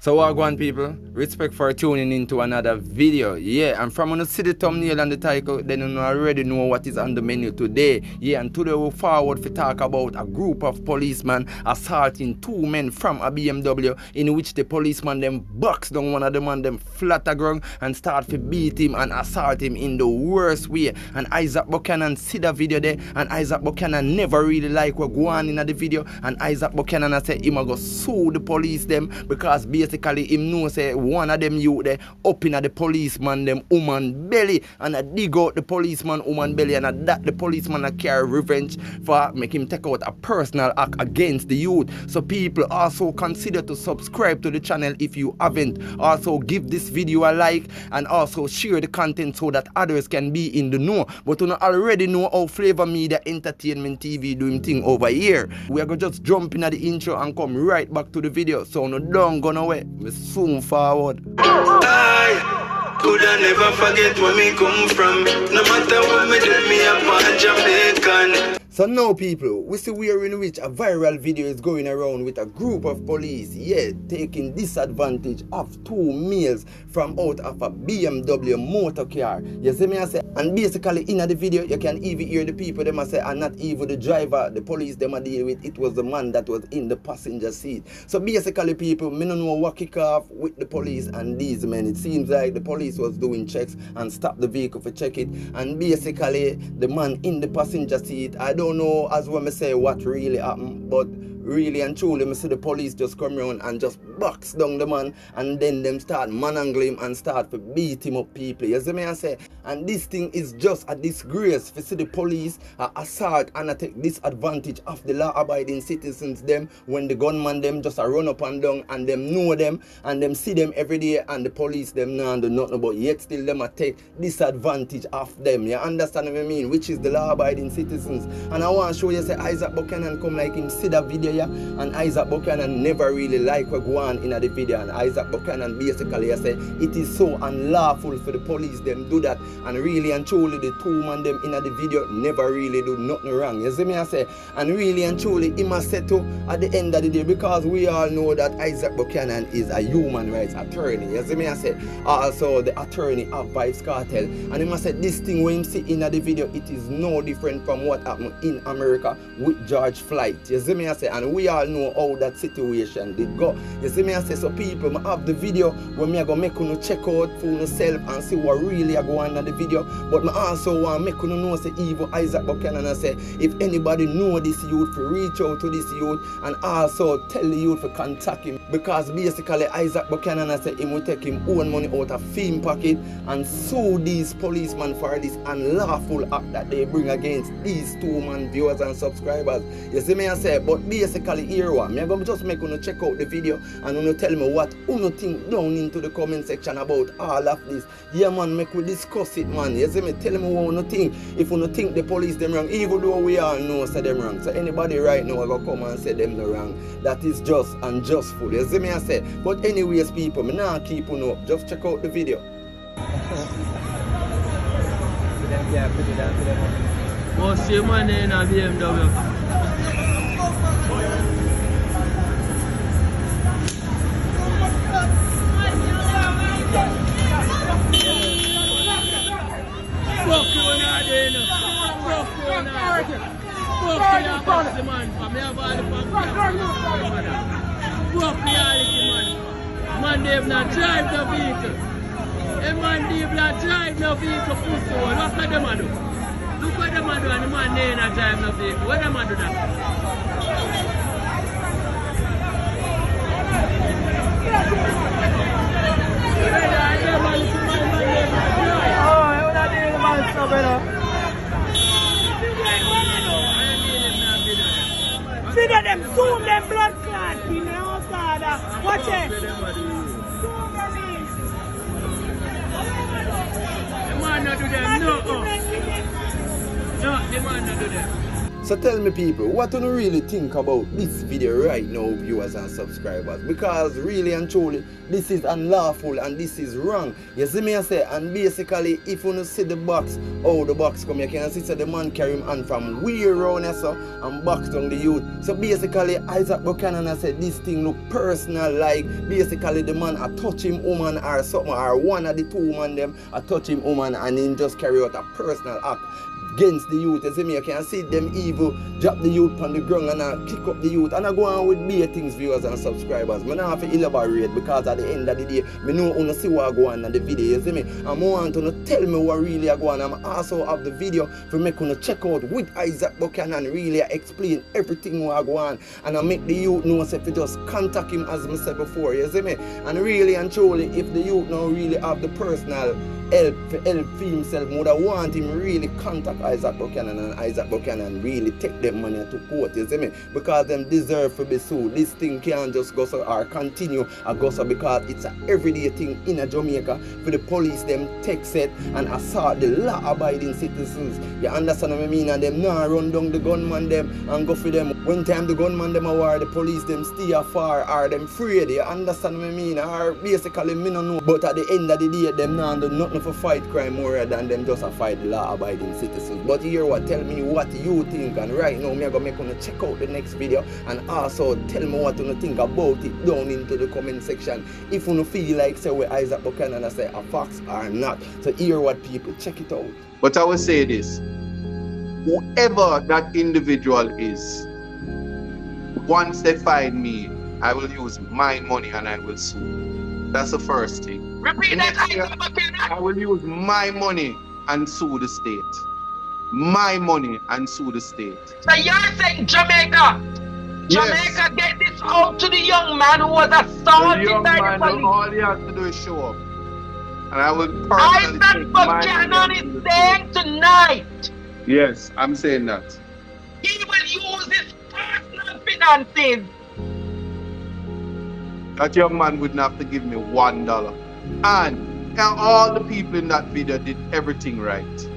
So wagwan people, respect for tuning into another video. Yeah, and from when you see the thumbnail and the title, then you already know what is on the menu today. Yeah, and today we forward to talk about a group of policemen assaulting two men from a BMW, in which the policeman them box down one of them and them flat ground and start to beat him and assault him in the worst way. And Isat Buchanan see the video there, and Isat Buchanan never really like what go on in the video, and Isat Buchanan say him a go sue the police them because basically him know say one of them youth there up in the policeman them woman belly, and I dig out the policeman woman belly, and that the policeman a carry revenge for make him take out a personal act against the youth. So people also consider to subscribe to the channel if you haven't. Also give this video a like and also share the content so that others can be in the know. But you already know how Flava Media Ent TV doing thing over here. We are gonna just jump in at the intro and come right back to the video. So no don't go nowhere. We soon forward. I coulda never forget where me come from. No matter what me do, me a Jamaican. So now people, we see where in which a viral video is going around with a group of police, yeah, taking disadvantage of two males from out of a BMW motor car. You see me I say, and basically in the video you can even hear the people them I say, and not even the driver, the police them I deal with, it was the man that was in the passenger seat. So basically people, me don't know what kick off with the police and these men. It seems like the police was doing checks and stopped the vehicle for check it, and basically the man in the passenger seat, I don't know as well me say what really happened, but really and truly me see the police just come around and just box down the man, and then them start manangle him and start to beat him up people. You see me I say, and this thing is just a disgrace to see the police assault and take disadvantage of the law abiding citizens them when the gunman them just run up and down and them know them and them see them every day, and the police them now do nothing but yet still them take disadvantage of them. You understand what I mean? Which is the law abiding citizens. And I want to show you say Isat Buchanan come like him see that video, yeah, and Isat Buchanan never really like what go on in the video, and Isat Buchanan basically I say it is so unlawful for the police them do that, and really and truly the two man them in the video never really do nothing wrong. You see me I say, and really and truly he must say to at the end of the day, because we all know that Isat Buchanan is a human rights attorney. You see me I say, also the attorney of Vybz Kartel, and he must say this thing when him see in the video, it is no different from what happened in America with George Floyd. You see me I say, and we all know how that situation did go. You see me I say, so people, I have the video where me I go make you check out for yourself and see what really I go on in the video. But I also want to make you know say even Isat Buchanan I say, if anybody know this youth, to reach out to this youth and also tell the youth to contact him, because basically Isat Buchanan I say he will take him own money out of fame pocket and sue these policemen for this unlawful act that they bring against these two man viewers and subscribers. You see me I say, but basically here one, I'm going to just make you check out the video and you tell me what you think down into the comment section about all of this. Yeah man, make we discuss it man. You see me, tell me what you think. If you think the police them wrong, even though we all know say them wrong. So anybody right now I go come and say them no wrong. That is just and justful. You see me I say. But anyways people, me nah keep you up. Just check out the video. What's your money in a BMW? Fuck you now, Dana. Fuck you now. Fuck you now, box the man. Come here, ball the fuck. Fuck reality, man. Man, they have not drive the vehicle. A man, they have not drive the vehicle. Pussy, what can them do? Look what them do, and the man, they have not drive the vehicle. What them do that? See that them zoom them blood clot in the outside. Watch it. Zoom them in. The man not do them, no. No, the man not do them. So tell me people, what do you really think about this video right now, viewers and subscribers? Because really and truly, this is unlawful and this is wrong. You see me I say, and basically if you see the box, how the box come, you can see so the man carry him hand from way around here so, and box down the youth. So basically Isat Buchanan I said this thing look personal, like basically the man a touch him woman or something, or one of the two man them a touch him woman and him just carry out a personal act against the youth. You see me, you can see them evil drop the youth on the ground and kick up the youth. And I go on with bare things, viewers and subscribers. I don't have to elaborate because at the end of the day, I know you see what I go on in the video. You see me? And I want to tell me what really I go on. I'm also have the video for me to check out with Isat Buchanan and really explain everything what I go on. And I make the youth know if you just contact him as I said before. You see me? And really and truly, if the youth now really have the personal help himself, would I want him really contact Isat Buchanan and Isat Buchanan really take them money to court, you see me? Because them deserve to be sued. This thing can't just go so or continue a go so because it's an everyday thing in a Jamaica for the police them take set and assault the law-abiding citizens. You understand what I mean? And them now run down the gunman them and go for them. When time the gunman them are the police them stay afar or them afraid. You understand what I mean? Or basically me no know. But at the end of the day them now do nothing for fight crime more than them just a fight the law-abiding citizens. But here what, tell me what you think, and right now me I go make you check out the next video and also tell me what you think about it down into the comment section. If you feel like say where Isat Buchanan I say a fox or not. So hear what people, check it out. But I will say this, whoever that individual is, once they find me, I will use my money and I will sue. That's the first thing. Repeat that, Isat Buchanan. I will use my money and sue the state. My money and sue the state. So you're saying Jamaica? Jamaica get this out to the young man who was assaulted by the police. All he has to do is show up. And I will personally Isat Buchanan is saying tonight. Yes, I'm saying that. He will use his personal finances. That young man wouldn't have to give me $1. And all the people in that video did everything right.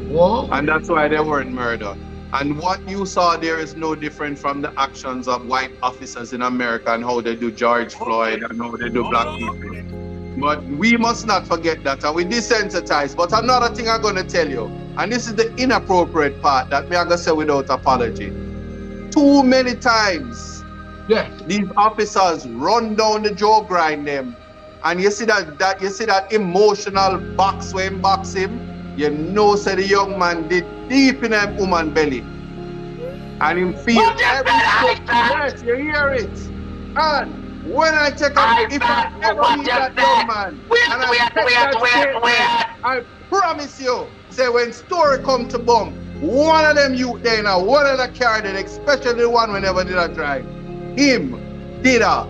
What? And that's why they weren't murdered. And what you saw there is no different from the actions of white officers in America and how they do George Floyd and how they do black people. But we must not forget that, and we desensitize. But another thing I'm going to tell you, and this is the inappropriate part that we are going to say without apology. Too many times, these officers run down the jaw, grind them, and you see that emotional box where him box him. You know, say the young man did deep in him woman belly. And him feel every step. Yes, you hear it. And when I take a, if I ever meet that young man, and I take that statement, I promise you, say when story come to bomb, one of them youth there now, one of the car there, especially the one whenever did a drive, him did a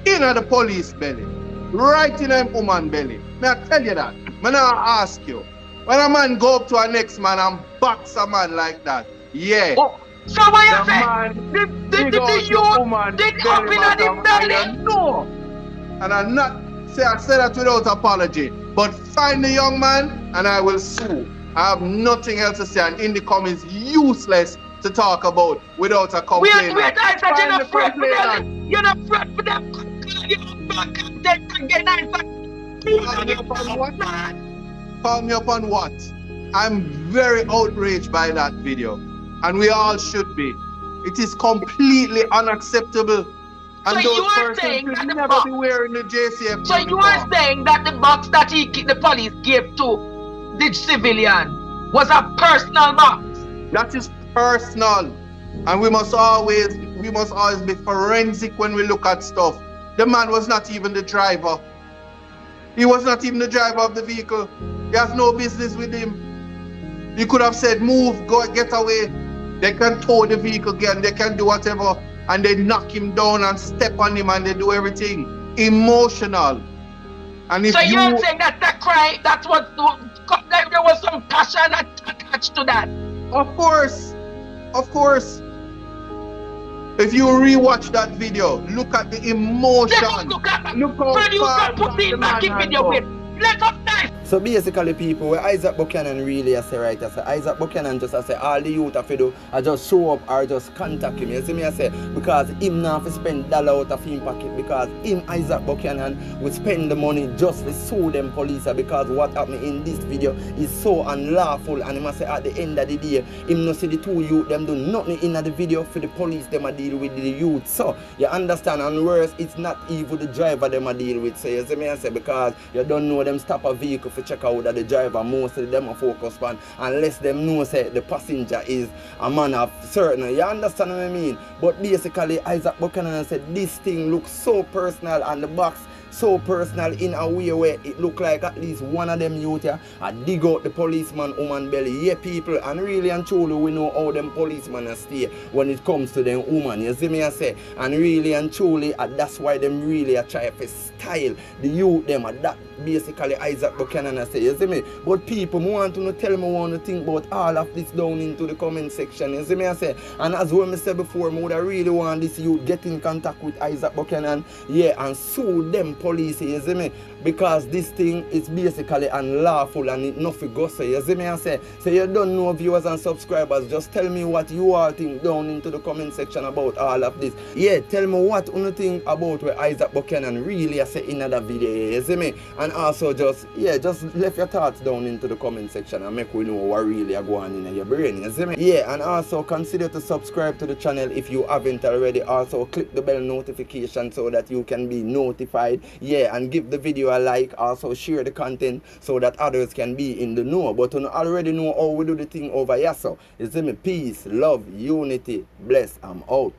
in the police belly, right in him woman belly. May I tell you that? May I ask you? When a man go up to a next man and box a man like that, yeah. Oh, so what you say? The youth did up in him belly? No. And I'm not say I said that without apology. But find the young man and I will sue. I have nothing else to say, and Indicom is useless to talk about without a complaint. Wait, I said you're not afraid for them. You're not afraid for them. Call me up on what? I'm very outraged by that video. And we all should be. It is completely unacceptable. And so those you are persons saying should that the never box, be wearing the JCF so you are saying that the box that the police gave to the civilian was a personal box? That is personal. And we must always be forensic when we look at stuff. The man was not even the driver. He was not even the driver of the vehicle. He has no business with him. He could have said, move, go, get away. They can tow the vehicle again, they can do whatever, and they knock him down and step on him and they do everything. Emotional. And if so you're saying that the crime, that's what, there was some passion attached to that? Of course. Of course. If you rewatch that video, look at the emotion. Look at that. Look how Producer, far put it back in video with. Let us die. So basically people, where Isat Buchanan really I say right, I say Isat Buchanan just I say all the youth have to do I just show up or just contact him. You see me I say because him not have to spend dollar out of him pocket because him Isat Buchanan will spend the money just to sue them police because what happened in this video is so unlawful and he must say at the end of the day him no see the two youth them do nothing in the video for the police them a deal with the youth. So you understand, and worse it's not even the driver them a deal with. So you see me I say because you don't know them stop a vehicle for check out that the driver mostly them a focus on unless them know say the passenger is a man of certain. You understand what I mean? But basically Isat Buchanan said this thing looks so personal and the box so personal in a way where it look like at least one of them youth here I dig out the policeman woman belly. Yeah people, and really and truly we know how them policemen are stay when it comes to them woman. You see me I say, and really and truly that's why them really are try to style the youth them that basically Isat Buchanan I say. You see me? But people want to tell me want to think about all of this down into the comment section. You see me I say, and as well I said before, I would really want this youth get in contact with Isat Buchanan, yeah, and sue them police, you see me, because this thing is basically unlawful and it nothing go say. You see me I say, so you don't know viewers and subscribers, just tell me what you all think down into the comment section about all of this. Yeah, tell me what you think about where Isat Buchanan really I say in another video, you see me, and also just left your thoughts down into the comment section and make we know what really are going on in your brain, you see me. Yeah, and also consider to subscribe to the channel if you haven't already. Also click the bell notification so that you can be notified. Yeah, and give the video a like. Also share the content so that others can be in the know. But you already know how we do the thing over here. So you see me, peace, love, unity, bless. I'm out.